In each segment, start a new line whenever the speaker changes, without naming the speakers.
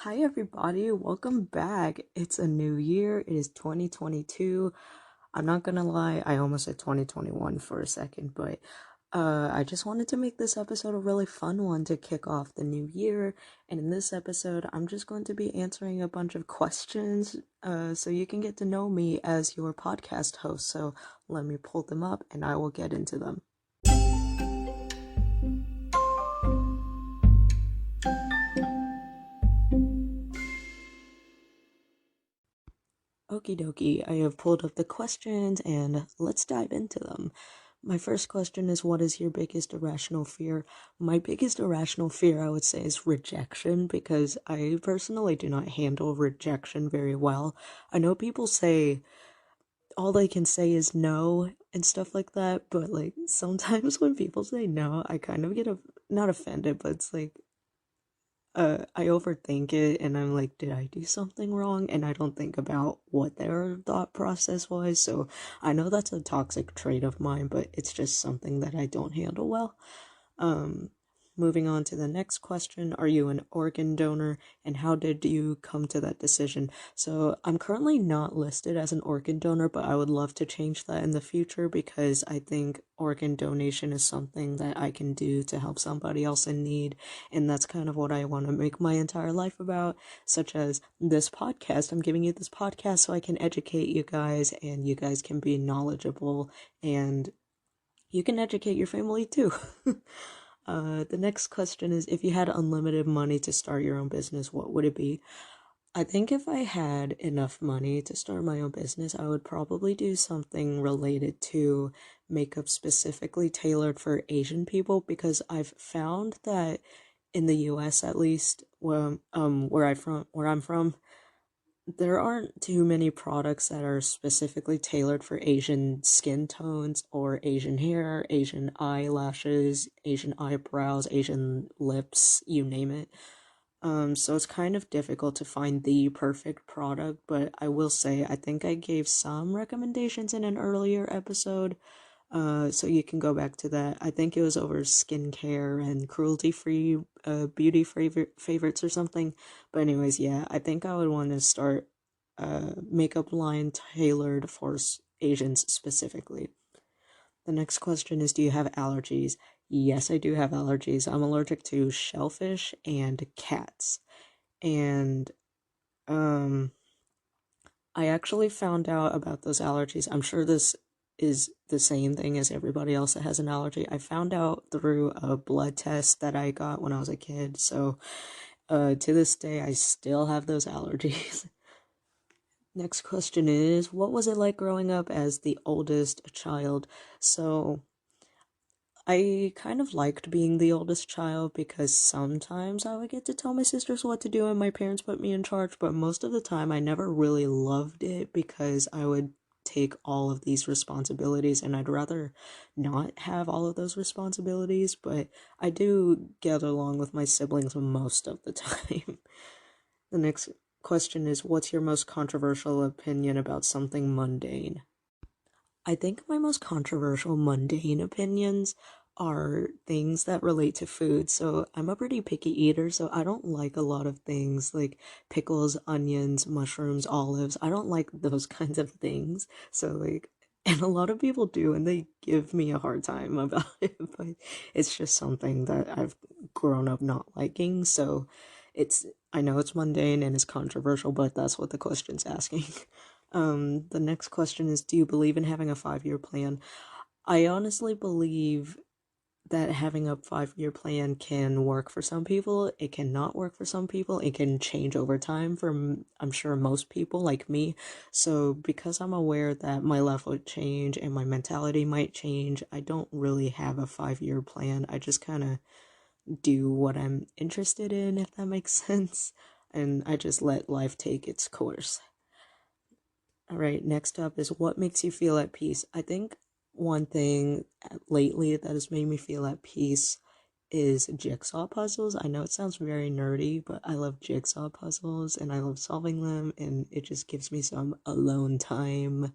Hi, everybody. Welcome back. It's a new year. It is 2022. I'm not gonna lie, I almost said 2021 for a second, but I just wanted to make this episode a really fun one to kick off the new year. And in this episode, I'm just going to be answering a bunch of questions so you can get to know me as your podcast host. So let me pull them up and I will get into them. Okie dokie, I have pulled up the questions and let's dive into them. My first question is, what is your biggest irrational fear? My biggest irrational fear, I would say, is rejection because I personally do not handle rejection very well. I know people say all they can say is no and stuff like that, but like sometimes when people say no, I kind of get not offended, but it's like I overthink it and I'm like, did I do something wrong? And I don't think about what their thought process was. So I know that's a toxic trait of mine, but it's just something that I don't handle well. Um, Moving on to the next question, are you an organ donor and how did you come to that decision? So I'm currently not listed as an organ donor, but I would love to change that in the future because I think organ donation is something that I can do to help somebody else in need. And that's kind of what I want to make my entire life about, such as this podcast. I'm giving you this podcast so I can educate you guys and you guys can be knowledgeable and you can educate your family too. The next question is, if you had unlimited money to start your own business, what would it be? I think if I had enough money to start my own business, I would probably do something related to makeup specifically tailored for Asian people because I've found that in the US at least, where I'm from, there aren't too many products that are specifically tailored for Asian skin tones or Asian hair, Asian eyelashes, Asian eyebrows, Asian lips, you name it. So it's kind of difficult to find the perfect product, but I will say I think I gave some recommendations in an earlier episode. So you can go back to that. I think it was over skincare and cruelty-free beauty favorites or something. But anyways, yeah, I think I would want to start a makeup line tailored for Asians specifically. The next question is, do you have allergies? Yes, I do have allergies. I'm allergic to shellfish and cats. And um I actually found out about those allergies. I'm sure this is the same thing as everybody else that has an allergy. I found out through a blood test that I got when I was a kid. So, to this day, I still have those allergies. Next question is, what was it like growing up as the oldest child? So, I kind of liked being the oldest child because sometimes I would get to tell my sisters what to do and my parents put me in charge, but most of the time I never really loved it because I would take all of these responsibilities and I'd rather not have all of those responsibilities, but I do get along with my siblings most of the time. The next question is, what's your most controversial opinion about something mundane? I think my most controversial mundane opinions are things that relate to food. So I'm a pretty picky eater, so I don't like a lot of things like pickles, onions, mushrooms, olives. I don't like those kinds of things. So like and a lot of people do and they give me a hard time about it, but it's just something that I've grown up not liking. So it's I know it's mundane and it's controversial, but that's what the question's asking. The next question is, do you believe in having a 5-year plan? I honestly believe that having a 5-year plan can work for some people. It cannot work for some people. It can change over time for, I'm sure, most people like me. So, because I'm aware that my life would change and my mentality might change, I don't really have a 5-year plan. I just kind of do what I'm interested in, if that makes sense. And I just let life take its course. All right, next up is, what makes you feel at peace? I think one thing lately that has made me feel at peace is jigsaw puzzles. I know it sounds very nerdy, but I love jigsaw puzzles and I love solving them, and it just gives me some alone time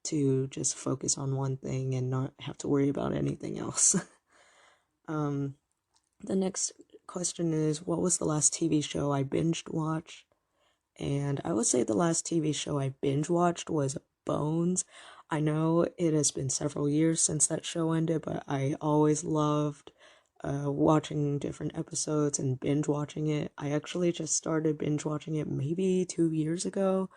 to just focus on one thing and not have to worry about anything else. um, the next question is, what was the last TV show I binged watched? And I would say the last TV show I binge watched was Bones. I know it has been several years since that show ended, but I always loved watching different episodes and binge watching it. I actually just started binge watching it maybe 2 years ago.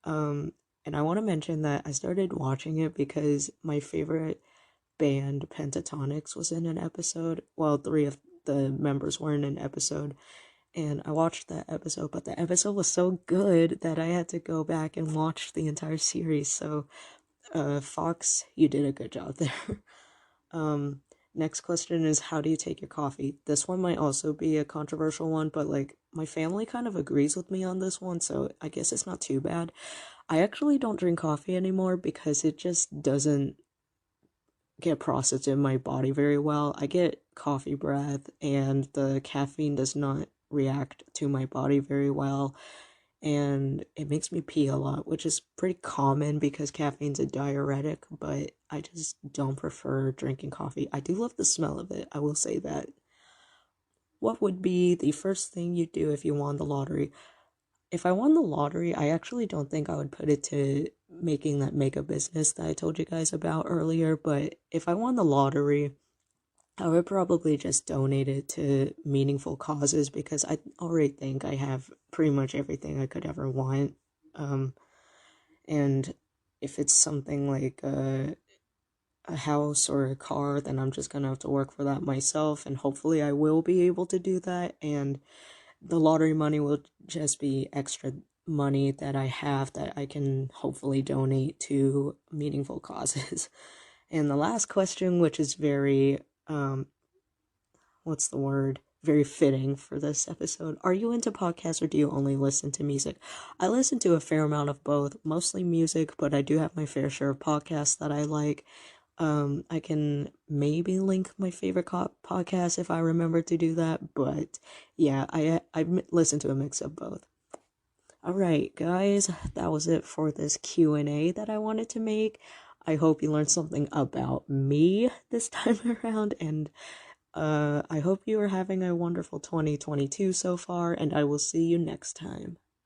Um, and I want to mention that I started watching it because my favorite band, Pentatonics, was in an episode. Well, three of the members were in an episode, and I watched that episode, but the episode was so good that I had to go back and watch the entire series. So, Fox, you did a good job there. um, Next question is, how do you take your coffee? This one might also be a controversial one, but like my family kind of agrees with me on this one, so I guess it's not too bad. I actually don't drink coffee anymore because it just doesn't get processed in my body very well. I get coffee breath, and the caffeine does not react to my body very well, and it makes me pee a lot, which is pretty common because caffeine's a diuretic, but I just don't prefer drinking coffee. I do love the smell of it, I will say that. What would be the first thing you'd do if you won the lottery? If I won the lottery, I actually don't think I would put it to making that mega business that I told you guys about earlier, but if I won the lottery, I would probably just donate it to meaningful causes because I already think I have pretty much everything I could ever want. Um, and if it's something like a house or a car, then I'm just gonna have to work for that myself, and hopefully I will be able to do that. And the lottery money will just be extra money that I have that I can hopefully donate to meaningful causes. And the last question, which is very, what's the word? Very fitting for this episode. Are you into podcasts or do you only listen to music? I listen to a fair amount of both, mostly music, but I do have my fair share of podcasts that I like. I can maybe link my favorite podcast if I remember to do that, but yeah, I listen to a mix of both. All right, guys, that was it for this Q&A that I wanted to make. I hope you learned something about me this time around, and I hope you are having a wonderful 2022 so far, and I will see you next time.